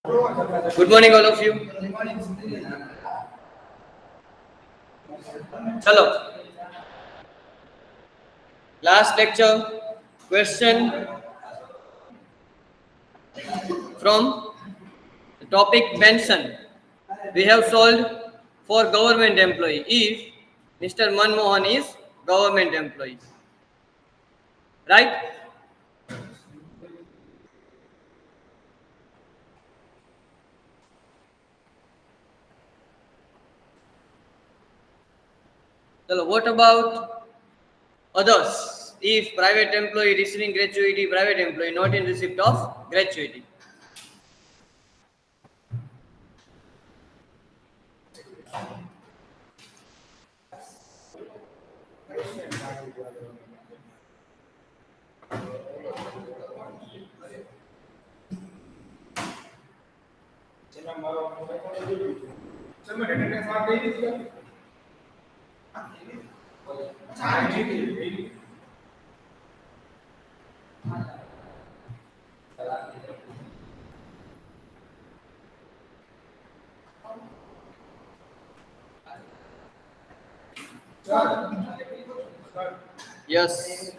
Good morning, all of you. Chalo. Last lecture question from the topic pension. We have solved for government employee if Mr. Manmohan is government employee. Right? Chalo, what about others? If private employee receiving gratuity, private employee not in receipt of gratuity. Yes.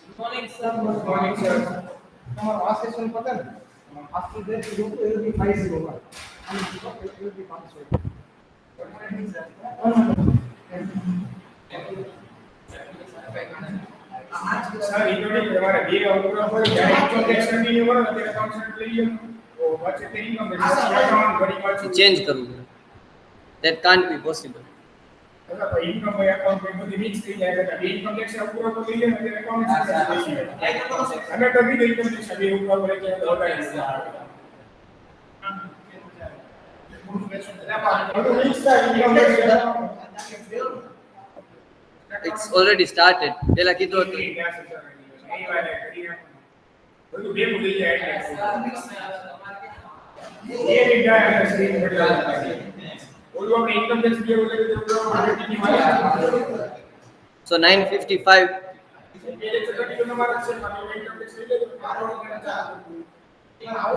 Good morning, sir. Tomorrow, ask question पता है? After that, you will be 5-0 होगा. It will be 5-0. Sir इन्होंने हमारे ये पूरा पर transaction भी नहीं हो रहा तेरा अकाउंट ले लियो वो बच्चे तेरी का अकाउंट बड़ी बात Change करूँगा. That can't be possible. मतलब भाई इनकम भाई अकाउंट में मुझे मिक्स થઈ જાય तो इनकम टैक्स पूरा कर लिए मेरे अकाउंट से हमें तभी नहीं इनकम टैक्स अभी ऊपर बोले कि होता है It's already started. પેલા કીધું હતું. બધું ભેગું થઈ જાય ये भी क्या है स्क्रीन पर बोलो अपने इनकम टैक्स के बोले तो मार्केटिंग वाला So 9:55. ये छोटा किलो हमारा से इनकम टैक्स ले लो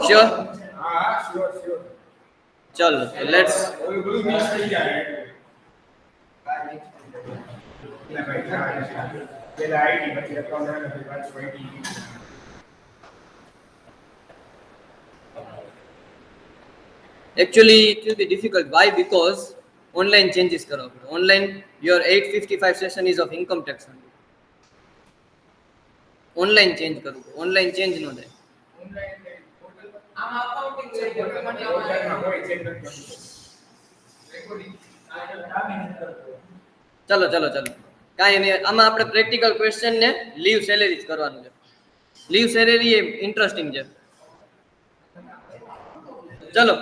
Sure. हां श्योर चलो. So let's. बोलो मिक्स થઈ જાય પેલા આઈડી પછી અકાઉન્ટ અને પછી પાછું ID Actually, it will be difficult. Why? Because online changes करो. Online, your 8:55 session is of income tax only. Online change करो. Online change no दे. આમાં અકાઉન્ટિંગ છે પોર્ટલમાં હોય ચેક કરજો ચલો ચલો ચલો કાંઈ નહીં આમાં આપણે પ્રેક્ટિકલ ક્વેશ્ચન ને લીવ સેલેરી જ કરવાનું છે. લીવ સેલેરી એ ઇન્ટરેસ્ટિંગ છે. ચલો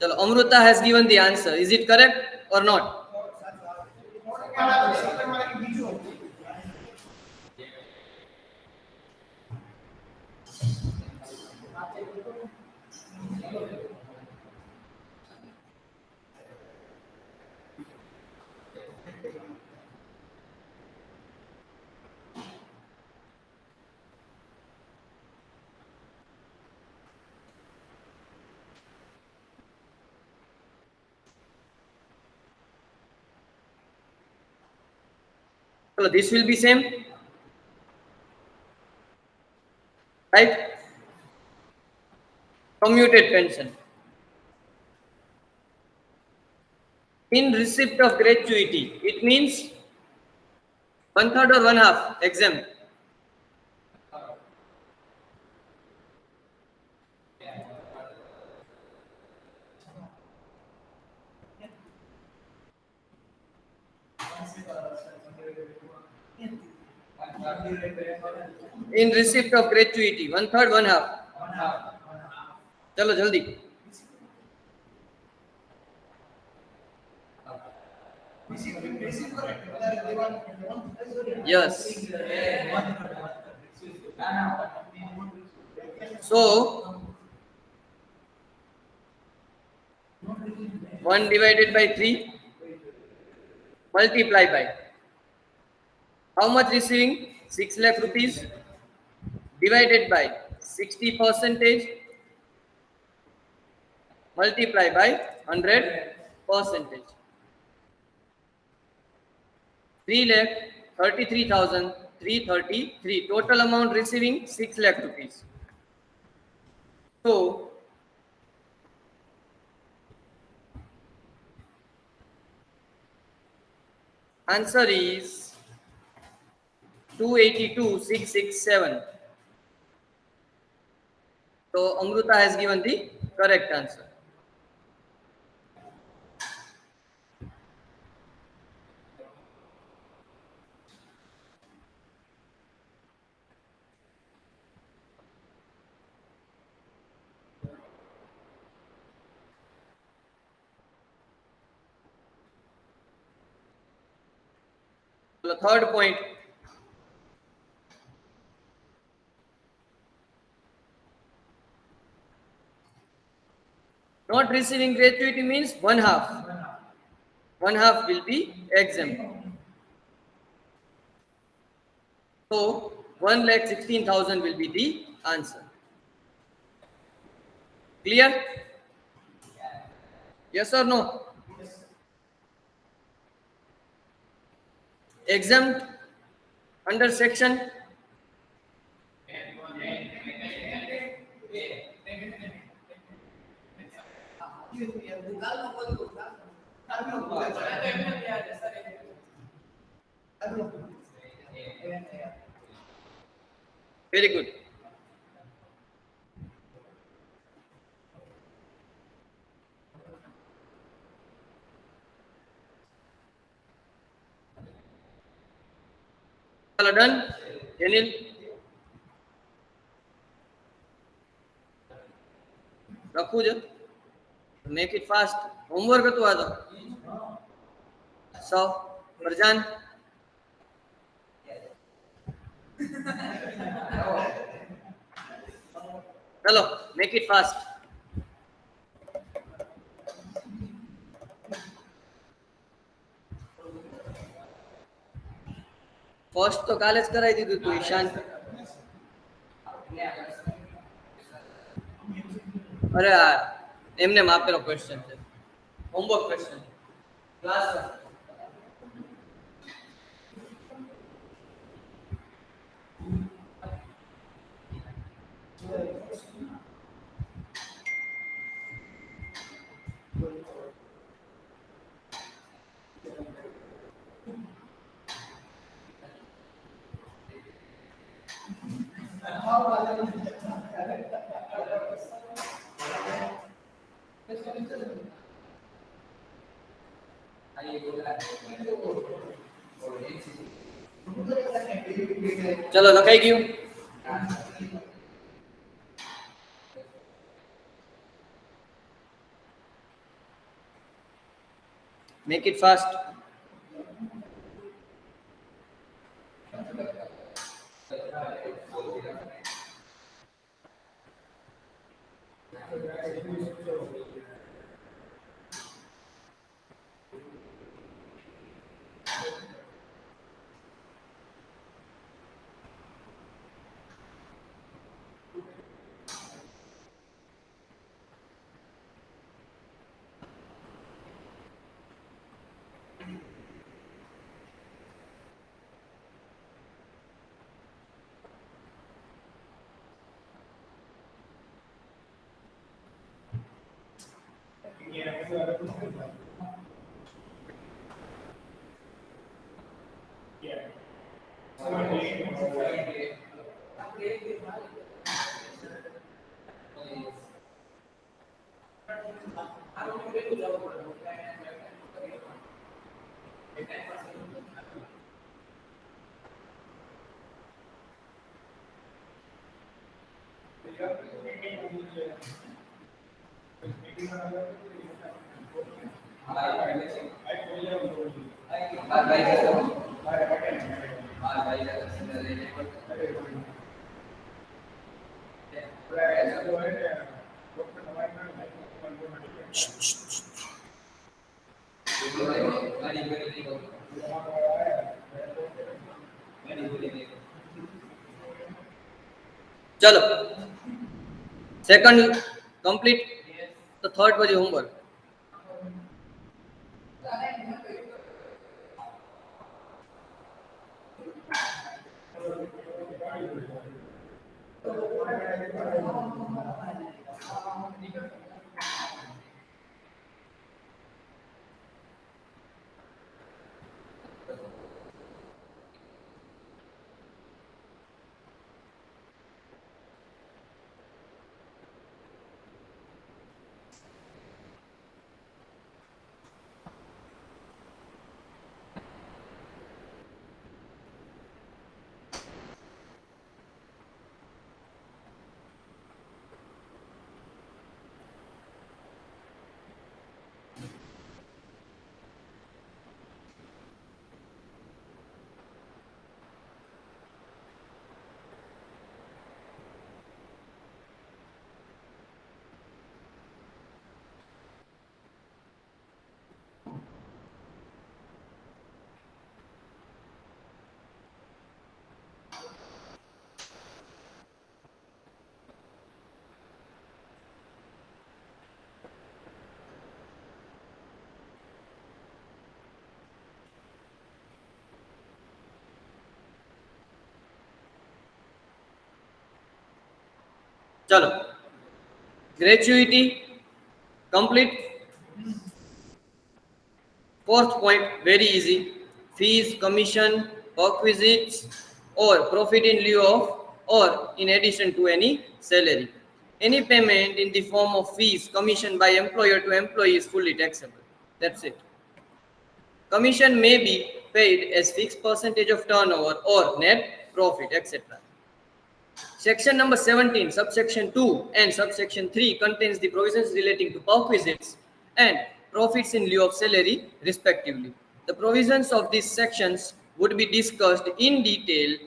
ચલો Amrita has given the answer. Is it correct or not? So this will be same, right? Commuted pension. In receipt of gratuity, it means 1/3 or 1/2 exempt. In receipt of gratuity, 1/3, 1/2. चलो जल्दी. Yes. So 1 divided by 3 multiply by How much receiving? 6 lakh rupees divided by 60 percentage multiply by 100 percentage. 3 lakh 33,333. Total amount receiving 6 lakh rupees. So answer is 282,667. So Amruta has given the correct answer. The third point. Not receiving gratuity means one half. One half will be exempt. So 1,16,000 will be the answer. Clear? Yes or no? Exempt under section very good. All done? Anil? रखू जो make it fast. Homework तो आ जाओ. So, Farjan. चलो, make it fast. First तो काले ज कराई દીધું તું ઈશાન. અરે આ એમને માપેલો ક્વેશ્ચન છે, હોમવર્ક ક્વેશ્ચન ક્લાસ. ચલો લખાઈ ગયું. Make it fast. चलो सेकंड कंप्लीट, तो थर्ड बजे होमवर्क. चलो gratuity complete. Fourth point, very easy. Fees, commission, perquisites, or profit in lieu of, or in addition to any salary. Any payment in the form of fees, commission by employer to employee is fully taxable. That's it. Commission may be paid as fixed percentage of turnover or net profit, etc. Section number 17, subsection 2 and subsection 3 contains the provisions relating to perquisites and profits in lieu of salary, respectively. The provisions of these sections would be discussed in detail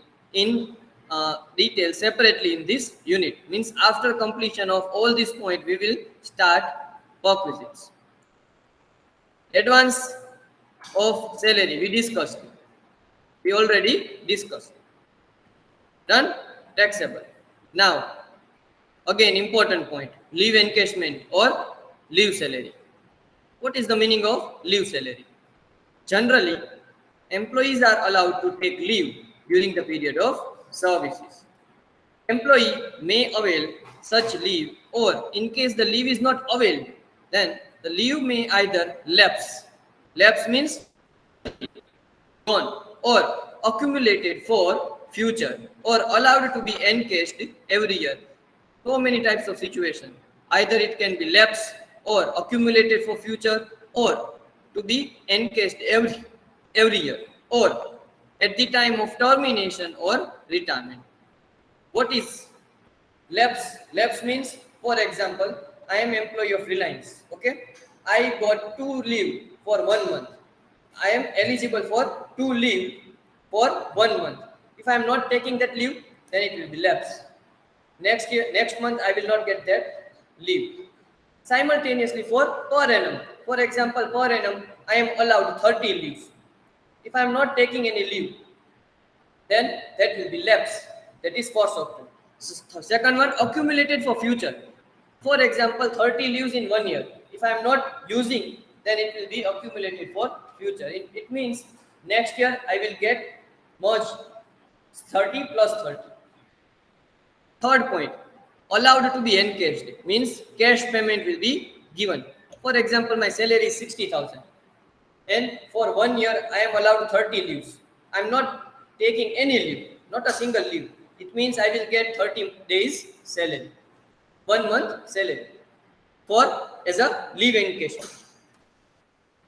separately in this unit. Means after completion of all these points, we will start perquisites. Advance of salary, we discussed. We already discussed. Done? Taxable. Now, again important point, leave encashment or leave salary. What is the meaning of leave salary? Generally, employees are allowed to take leave during the period of services. Employee may avail such leave, or in case the leave is not availed, then the leave may either lapse. Lapse means gone, or accumulated for future, or allowed to be encashed every year. So many types of situation. Either it can be lapse or accumulated for future, or to be encashed every year, or at the time of termination or retirement. What is lapse? Lapse means, for example, I am employee of Reliance. Okay, I got 2 leave for 1 month. I am eligible for 2 leave for 1 month. If I am not taking that leave, then it will be lapse. Next month, I will not get that leave. Simultaneously for per annum. For example, per annum, I am allowed 30 leaves. If I am not taking any leave, then that will be lapse. That is force of. Second one, accumulated for future. For example, 30 leaves in 1 year. If I am not using, then it will be accumulated for future. It means next year I will get merge 30 plus 30. Third point, allowed to be encashed means cash payment will be given. For example, my salary is 60,000 and for 1 year I am allowed 30 leaves. I am not taking any leave, not a single leave. It means I will get 30 days salary, 1 month salary for as a leave encashment.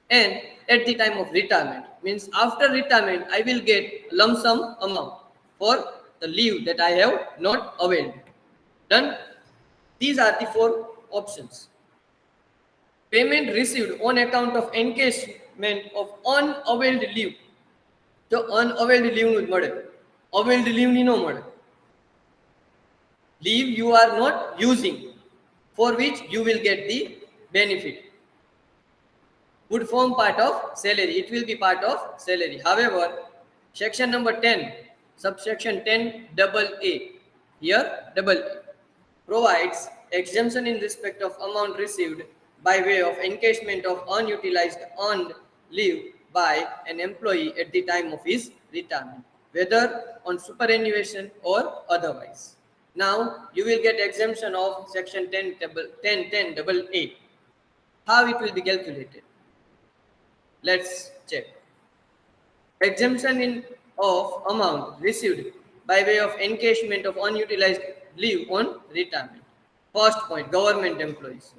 And at the time of retirement, means after retirement, I will get lump sum amount for the leave that I have not availed. Done? These are the 4 options. Payment received on account of encashment of unavailed leave. So unavailed leave નું જ મળે. Availed leave ની નો મળે. Leave you are not using, for which you will get the benefit, would form part of salary. It will be part of salary. However, section number 10 subsection 10 double A, here double A, provides exemption in respect of amount received by way of encashment of unutilized earned leave by an employee at the time of his retirement, whether on superannuation or otherwise. Now you will get exemption of section 10 double A. How it will be calculated? Let's check. Exemption of amount received by way of encashment of unutilized leave on retirement. First point, government employees,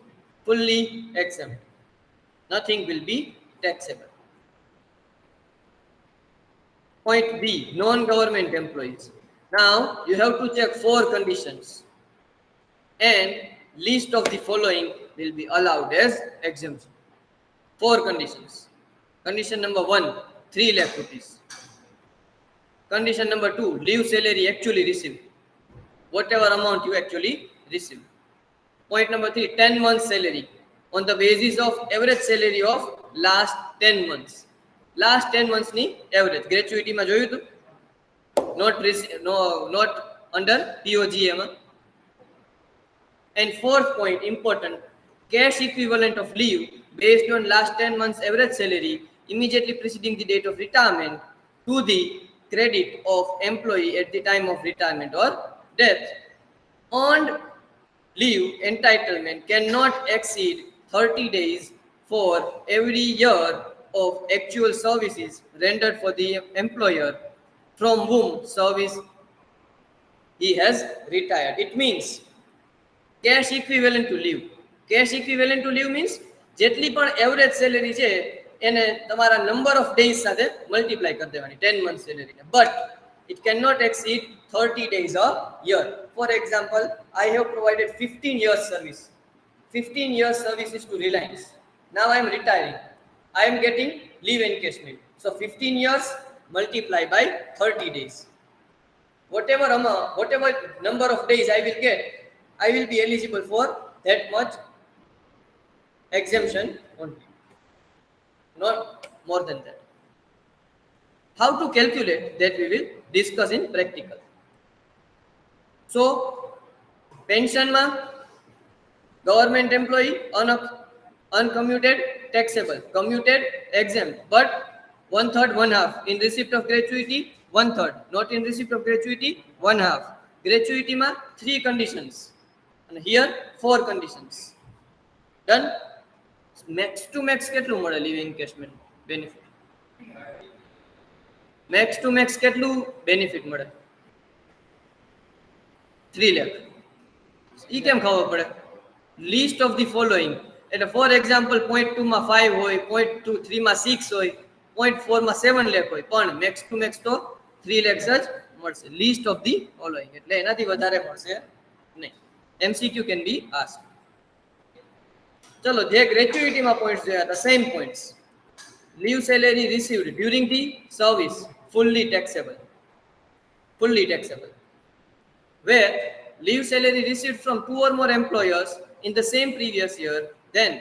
fully exempt. Nothing will be taxable. Point B, non-government employees. Now you have to check 4 conditions, and list of the following will be allowed as exemption. 4 conditions. Condition number 1, 3 lakh rupees. Condition number 2, leave salary actually received. Whatever amount you actually receive. Point number 3, 10 months salary on the basis of average salary of last 10 months. Last 10 months ni average. Gratuity માં જોયું હતું? Not under POGA. And fourth point, important, cash equivalent of leave based on last 10 months average salary immediately preceding the date of retirement to the credit of employee at the time of retirement or death. Earned leave entitlement cannot exceed 30 days for every year of actual services rendered for the employer from whom service he has retired. It means cash equivalent to leave. Cash equivalent to leave means જેટલી પણ average salary છે એને તમારા number of days સાથે multiply કરી દેવાની 10 month સેલેરીને, but it cannot exceed 30 days a year. For example, I have provided 15 years service. 15 years services to Reliance. Now I am retiring. I am getting leave encashment. So 15 years multiplied by 30 days. Whatever amount, whatever number of days I will get, I will be eligible for that much exemption only, not more than that. How to calculate that we will discuss in practical. So pension ma government employee uncommuted taxable, commuted exempt, but 1/3 1/2 in receipt of gratuity, 1/3 not in receipt of gratuity, 1/2. Gratuity ma 3 conditions and here 4 conditions. Done. Max to max કેટલું મળે leave encashment benefit? Max to max કેટલું benefit મળે? 3 લાખ. ઈ કેમ ખબર પડે? List of the following, એટલે ફોર એક્ઝામ્પલ 0.2 માં 5 હોય, 0.3 માં 6 હોય, 0.4 માં 7 લાખ હોય, પણ મેક્સ ટુ મેક્સ તો 3 લાખ જ મળશે. લિસ્ટ ઓફ ધી ફોલોઈંગ એટલે એનાથી વધારે મળશે નહીં. MCQ can be asked. ચલો, જે ગ્રેચ્યુઇટીમાં પોઈન્ટ્સ જોયા હતા, same points. Leave salary received during the service, fully taxable. Fully taxable. Where leave salary received from 2 or more employers in the same previous year, then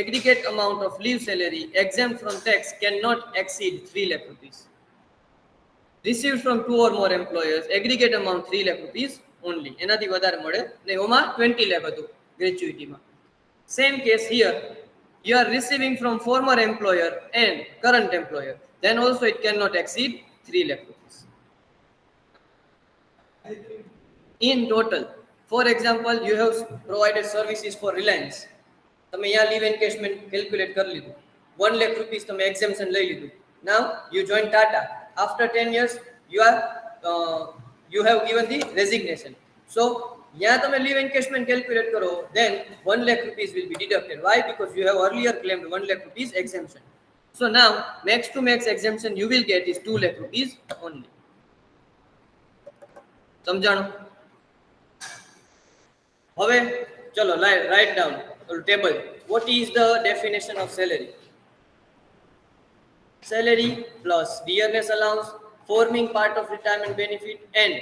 aggregate amount of leave salary exempt from tax cannot exceed 3 lakh rupees. Received from 2 or more employers, aggregate amount 3 lakh rupees only. એનાથી વધારે મળે નહીં. ઓમાં 20 lakh હતું ગ્રેચ્યુઇટીમાં. Same case here, you are receiving from former employer and current employer, then also it cannot exceed 3 lakh rupees. In total, for example, you have provided services for Reliance. તમે यहाँ leave encashment calculate કરી લીધું. 1 lakh rupees તમે exemption લઈ લીધું. Now you join Tata. After 10 years, you have given the resignation. So यहाँ તમે leave encashment calculate કરો, then 1 lakh rupees will be deducted. Why? Because you have earlier claimed 1 lakh rupees exemption. So now max to max exemption you will get is 2 lakh rupees only. સમજાણો? હવે ચલો write down table. What is the definition of salary? Salary plus dearness allowance forming part of retirement benefit and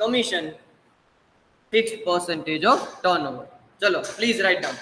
commission fixed percentage of turnover. Chalo, please write down.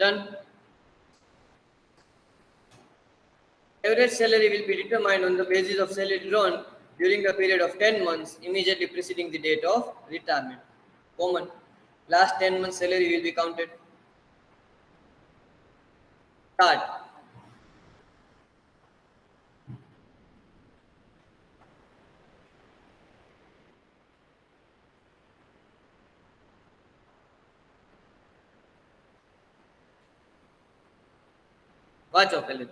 Done. Average salary will be determined on the basis of salary drawn during a period of 10 months immediately preceding the date of retirement. Common. Last 10 months salary will be counted. Start. વાંચો પહેલે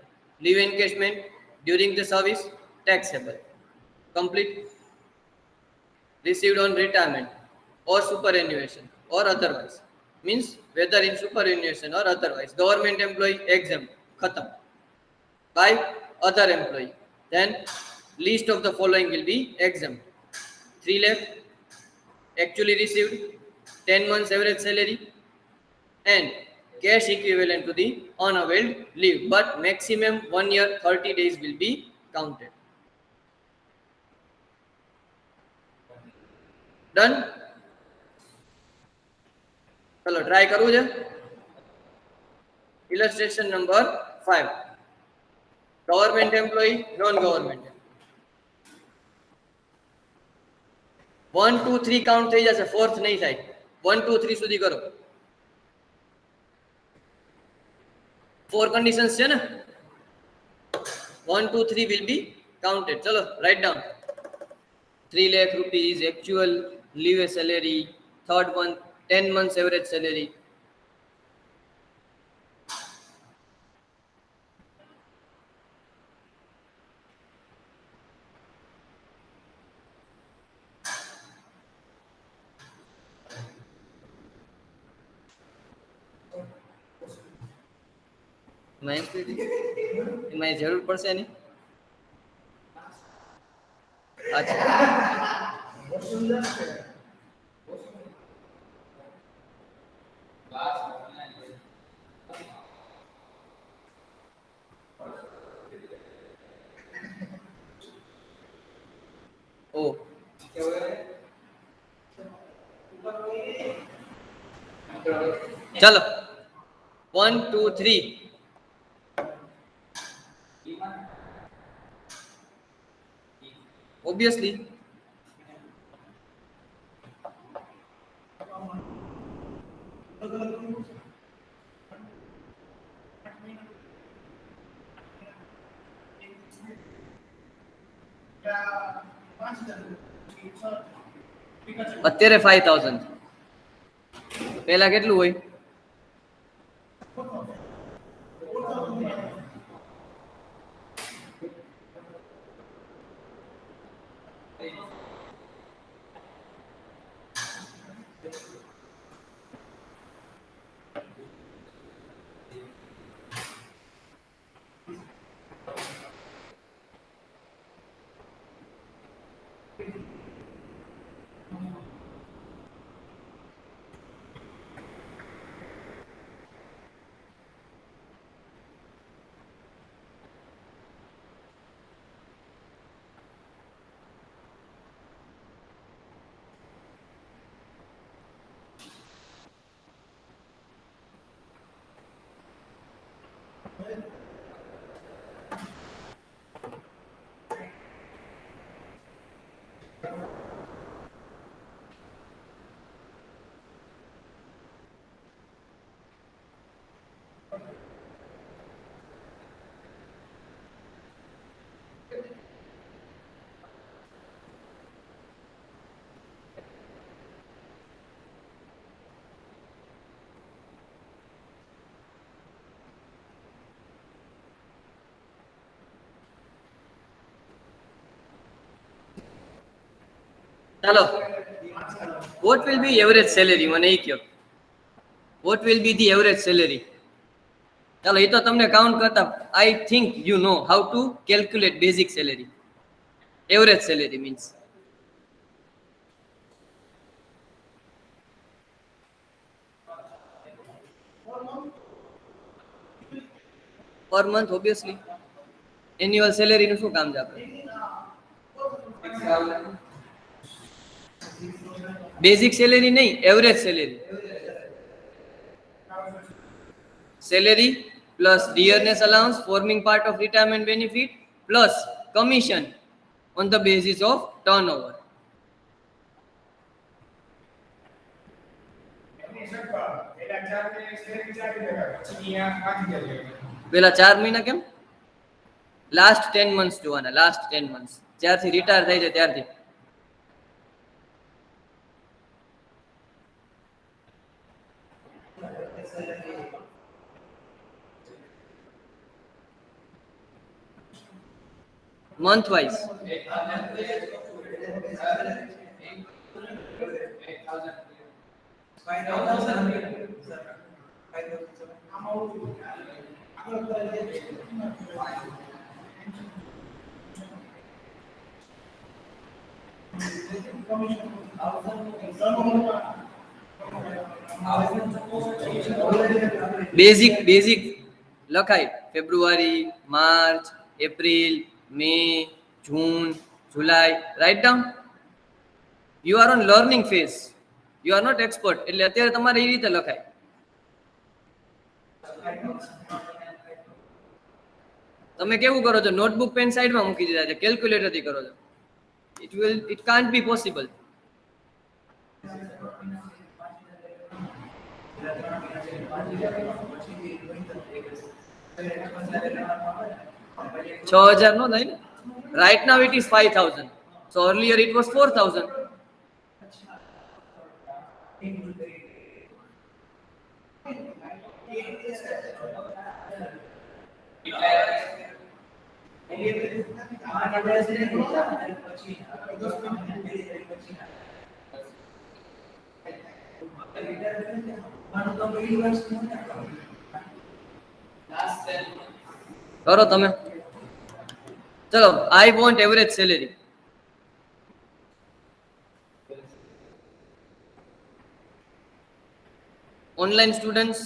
leave એન્કેજમેન્ટ during the service taxable. Complete. Received on retirement or superannuation or otherwise, means whether in superannuation or otherwise. Government employee exempt, khatam. By other employee, then least of the following will be exempt. 3 lakh actually received, 10 months average salary, and cash equivalent to the unavailed leave, but maximum 1 year 30 days will be counted. Done. चलो try करूँ जे illustration number 5. Government employee, non-government. 1 2 3 count થઈ જશે, fourth નહીં થાય. 1 2 3 સુધી કરો. 4 conditions છે ને. 1 2 3 will be counted. ચલો write down. 3 lakh rupees actual leave salary, third one 10 months average salary. मैं जरूर પડશે નહીં. अच्छा ओ चलो 1 2 3 obviously. અત્યારે 5000 પહેલા કેટલું હોય? चलो what will be average salary? મને એ કહો. what will be the average salary? चलो ये तो तुमने काउंट करता. I think you know how to calculate basic salary. Average salary means per month obviously. Annual salary નું શું કામ છે આપણે? બેઝિક સેલેરી નહીં, average salary. salary plus dearness allowance forming part of retirement benefit plus commission on the basis of turnover. એની સરકાર પેલા 4 મહિને salary 4 ટકા પછી અહીંયા 5000 લેવાના. પેલા 4 મહિના કેમ? લાસ્ટ 10 months જોવાના, લાસ્ટ 10 months જ્યારથી રિટાયર થાય છે ત્યારથી. month wise. બેઝિક લખાય ફેબ્રુઆરી, માર્ચ, એપ્રિલ, મે, જૂન, જુલાઈ. Right down. You are on learning phase, you are not expert, એટલે અત્યારે તમારે એ રીતે લખાય. તમે કેવું કરો છો? નોટબુક પેન સાઈડમાં મૂકી દીધા છે, કેલ્ક્યુલેટરથી કરો છો. It can't B possible. $6,000 નો થાય ને. Right now it is 5,000. So earlier it was 4,000. કરો તમે. ચલો, I want average salary. Online students,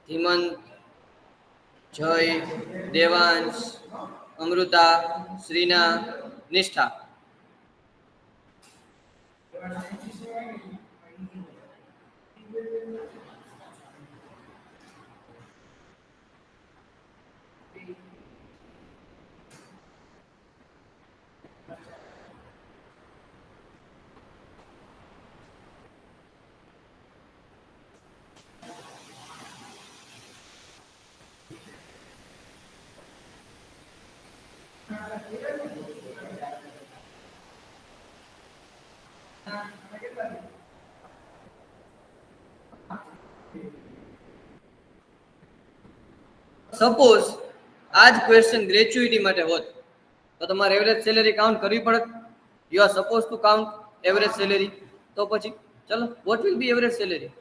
Hemant, Joy, Devansh, Amruta, Srina, Nishtha. Suppose આ જ ક્વેશ્ચન ગ્રેચ્યુઇટી માટે હોત તો તમારે એવરેજ સેલેરી કાઉન્ટ કરવી પડત. You are suppose to count average salary. તો પછી ચલો, what will be average salary?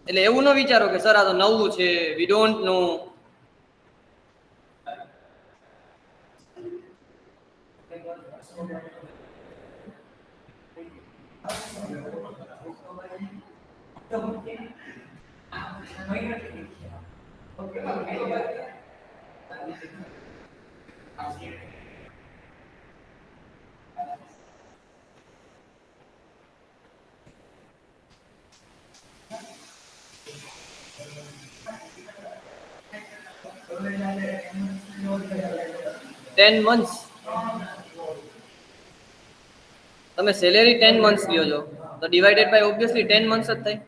એટલે એવું ન વિચારો કે સર આ તો નવું છે, we don't know. Ten months તમે સેલેરી 10 મંથ્સ લ્યો છો તો ડિવાઇડેડ બાય ઓબ્વિયસલી 10 મંથ્સ જ થાય.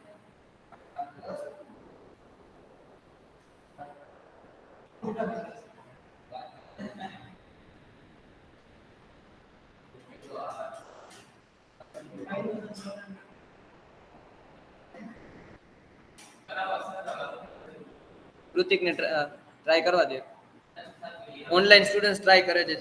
કૃતિકને ટ્રાય કરવા દે. ઓનલાઈન સ્ટુડન્ટ ટ્રાય કરે છે.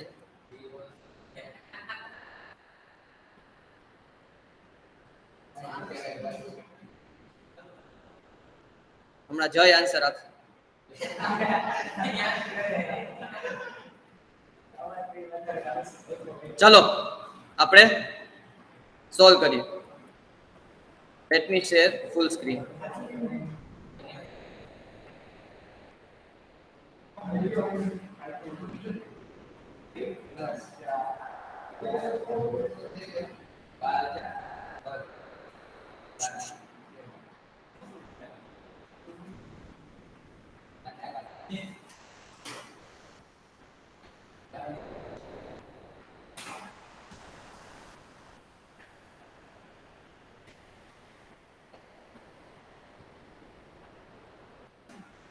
હમણાં જય આન્સર આપશે. ચલો આપણે સોલ્વ કરીએ. લેટ મી શેર ફૂલ screen.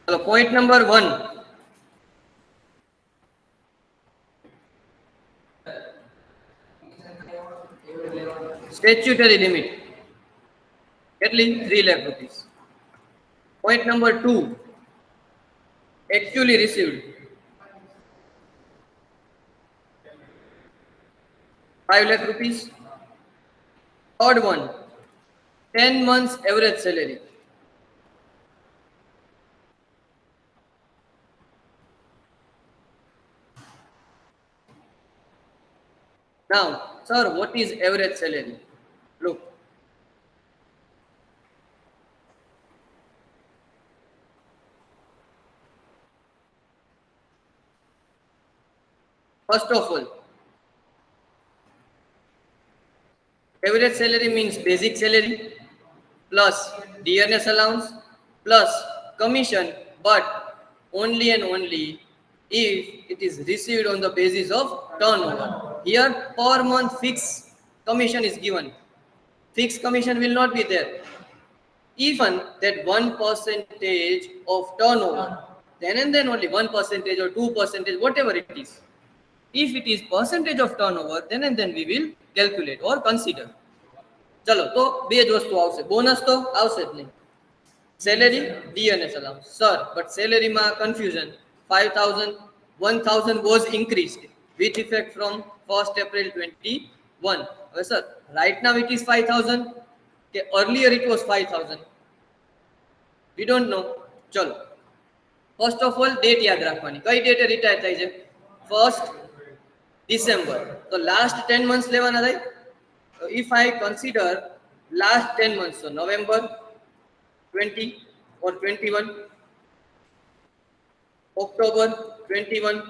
So point number 1. Statutory limit. કેટલી 3 lakh rupees. Point number 2. Actually received 5 lakh rupees. Third one, 10 months average salary. Now, sir, what is average salary? Look. First of all, average salary means basic salary plus dearness allowance plus commission, but only and only if it is received on the basis of turnover. Here per month fixed commission is given. Fixed commission will not be there. Even that 1% of turnover, then and then only 1% or 2%, whatever it is. If it is percentage of turnover, then and then we will calculate or consider. ચલો તો બે જ વસ્તુ આવશે, bonus તો આવશે જ નહીં. Salary DNS allowance sir, but સેલેરીમાં confusion. 5000 1000 was increased with effect from 1st April 21. હવે sir right now it is 5000 કે earlier it was 5000, we don't know. ચલો first of all ડેટ યાદ રાખવાની. કઈ ડેટે રિટાયર થાય છે? 1st December. તો લાસ્ટ 10 months લેવાના થાય. If I consider last 10 months, so November 20 or 21, October 21,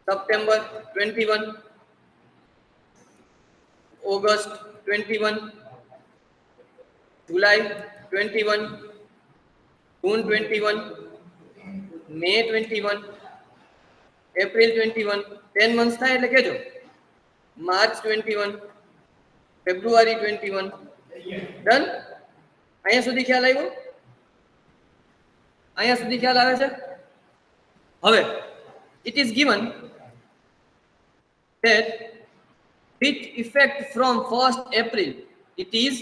September 21, August 21, July 21, June 21, May 21, April 21, 10 months થાય એટલે કેજો. March 21, February 21, done. અહીંયા સુધી ખ્યાલ આવ્યો? અહીંયા સુધી ખ્યાલ આવે છે? હવે it is given that with effect from 1st April it is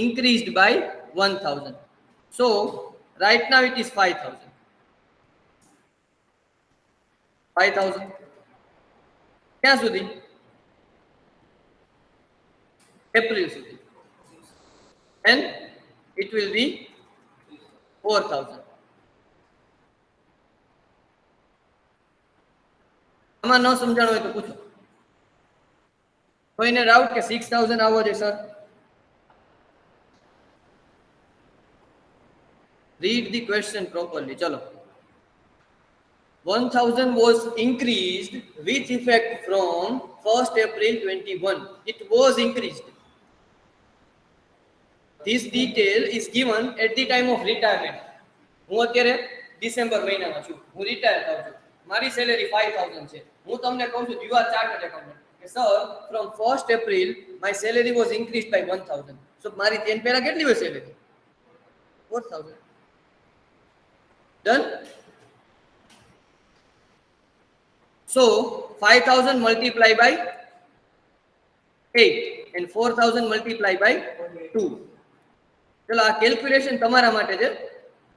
increased by 1000. So right now it is 5000. 5000 ક્યાં સુધી? April સુધી. And it will be 4000. આમાં ન સમજાણો હોય તો પૂછો. કોઈને ડાઉટ કે 6000 આવો છે sir? Read the question properly. ચલો. 1000 was increased with effect from 1st April 21. It was increased. This detail is given at the time of retirement. હું અત્યારે ડિસેમ્બર મહિનામાં છું, હું રિટાયર થાઉં છું, મારી સેલેરી 5000 છે. હું તમને કહું છું યુ આર ચાર્ટર્ડ એકાઉન્ટન્ટ કે sir from 1st April my salary was increased by 1000. So મારી તેન પહેલા કેટલી હોય salary? 4000. Done? So 5000 multiplied by 8 and 4000 multiplied by 2. ચલો આ કેલ્ક્યુલેશન તમારા માટે છે,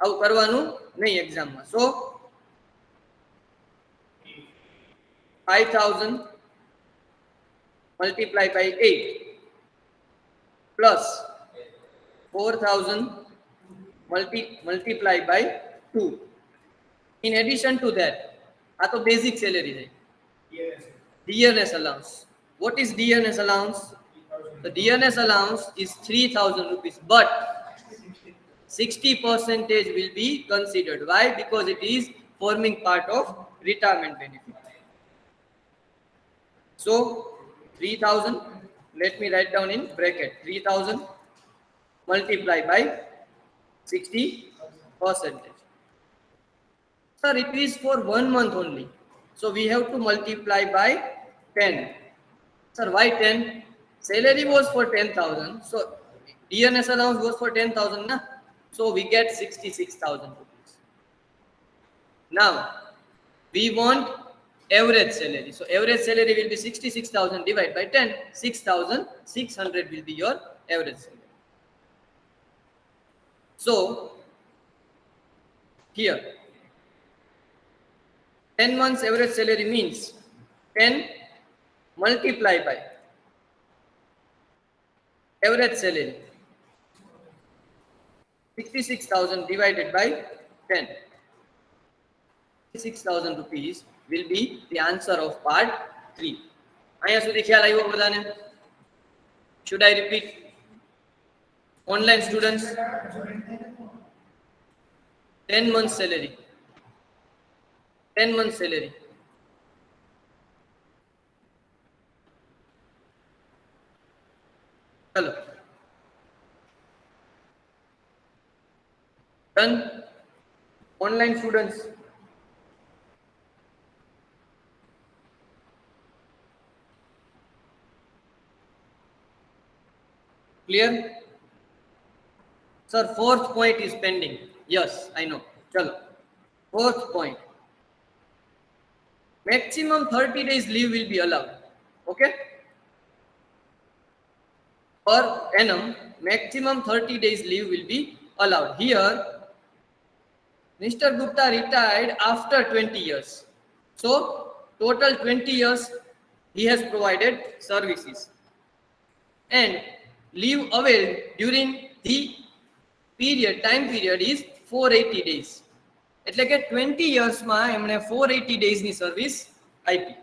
આવું કરવાનું નહીં એક્ઝામમાં. સો 5000 multiplied by 8 plus 4000 multiplied by 2. In addition to that, આ તો બેઝિક સેલેરી છે. dearness allowance. What is dearness allowance? The dearness allowance is 3000 rupees, but 60% will be considered. Why? Because it is forming part of retirement benefit. So 3000, let me write down in bracket, 3000 multiplied by 60 percentage. Sir, it is for 1 month only. So we have to multiply by 10. Sir, why 10? Salary was for 10,000. So DNS allowance was for 10,000. Na? So we get 66,000 rupees. Now we want average salary. So average salary will be 66,000 divided by 10. 6,600 will be your average salary. So here 10 months average salary means 10 multiplied by average salary 66,000 divided by 10. 66,000 rupees will be the answer of part 3. અહીંયા સુધી ખ્યાલ આવ્યો બધાને? Should I repeat? Online students, 10 months salary. 10 months salary. Hello. Done. Online students. Clear? Sir, fourth point is pending. Yes, I know. Chalo. Fourth point. Maximum 30 days leave will be allowed. Okay? Per annum, maximum 30 days leave will be allowed. Here, Mr. Gupta retired after 20 years. So, total 20 years he has provided services. And leave availed during the time period is 480 days. એટલે કે 20 yearsમાં એમણે 480 daysની service આપી.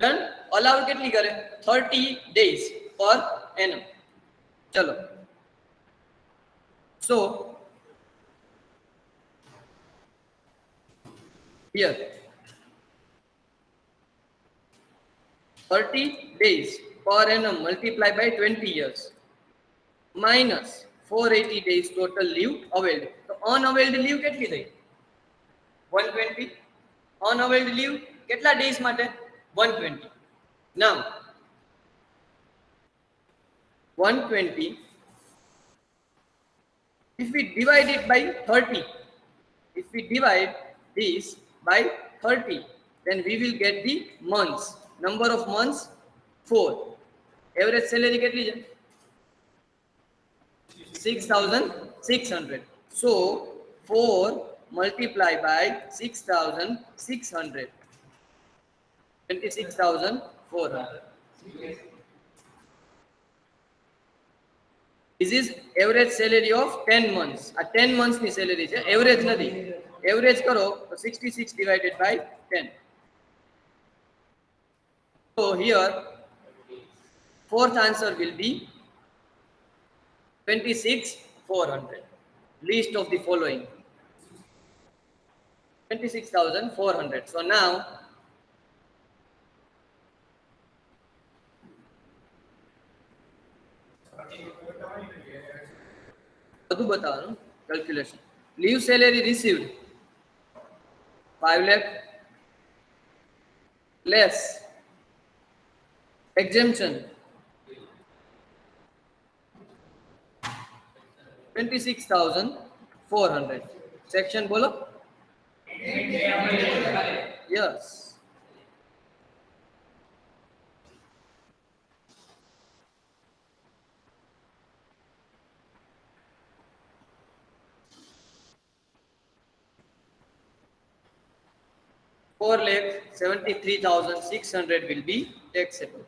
Done. Allowed કેટલી કરે? 30 days per annum. ચલો. So here 30 days per annum multiplied by 20 years minus 480 days total leave availed. So unavailed leave કેટલી થઈ? 120. Unavailed leave કેટલા days માટે? 120. Now 120, if we divide it by 30, if we divide this by 30, then we will get the months. Number of months 4. Average salary કેટલી છે? 6,600. So 4 multiplied by 6,600, 26,400. This is average salary of 10 months. A 10 months ની salary છે, average નથી. Average કરો તો 66 divided by 10. So here fourth answer will be 26,400. Least of the following. 26,400. So now બધું બતાવવાનું calculation. Leave salary received 5 lakh less exemption 26,400. Section બોલો. Yes. $4,73,600 will be taxable.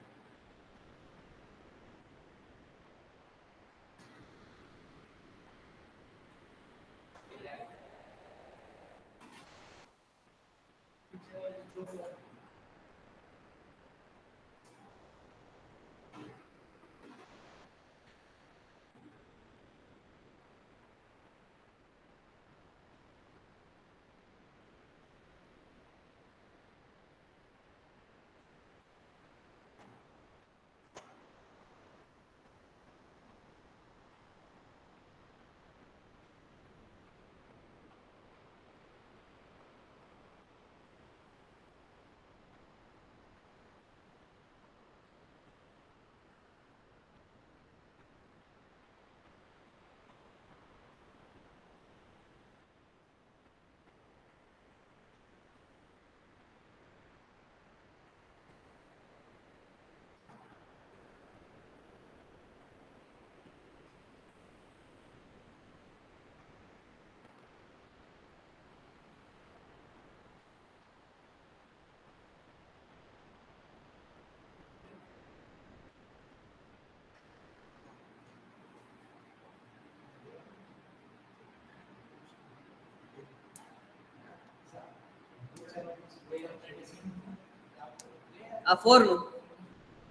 આ 4 નું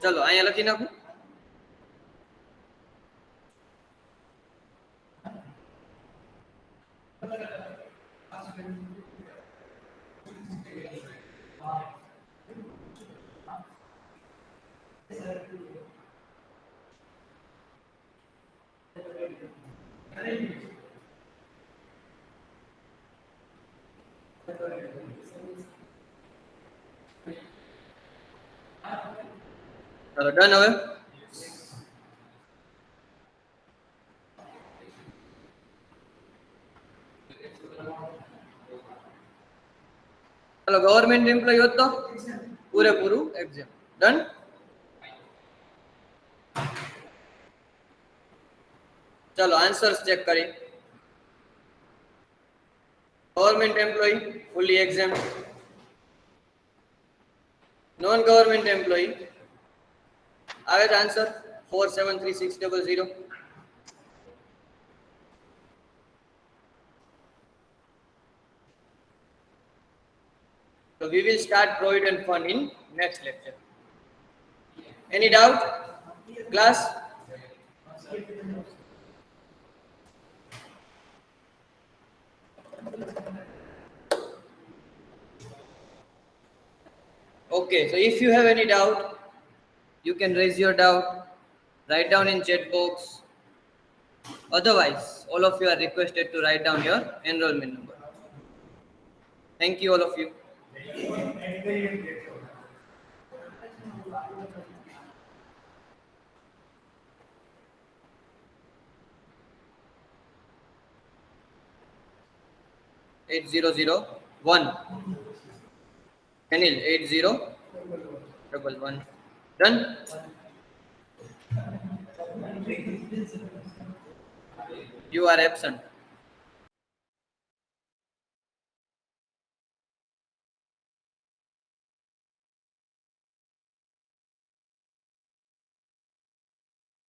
ચલો અહીંયા લખી નાખું. ચલો ડન હવે. ચલો ગવર્મેન્ટ એમ્પ્લોય હોત તો પૂરેપૂરું એક્ઝામ ડન. ચલો આન્સર્સ ચેક કરી. Government employee fully exempt, non government employee આવે છે answer 473600. So we will start Provident Fund in next lecture. Any doubt, class? Okay, so if you have any doubt, you can raise your doubt, write down in chat box. Otherwise, all of you are requested to write down your enrollment number. Thank you, all of you. Eight zero zero one. Anil 8011. Done. You are absent.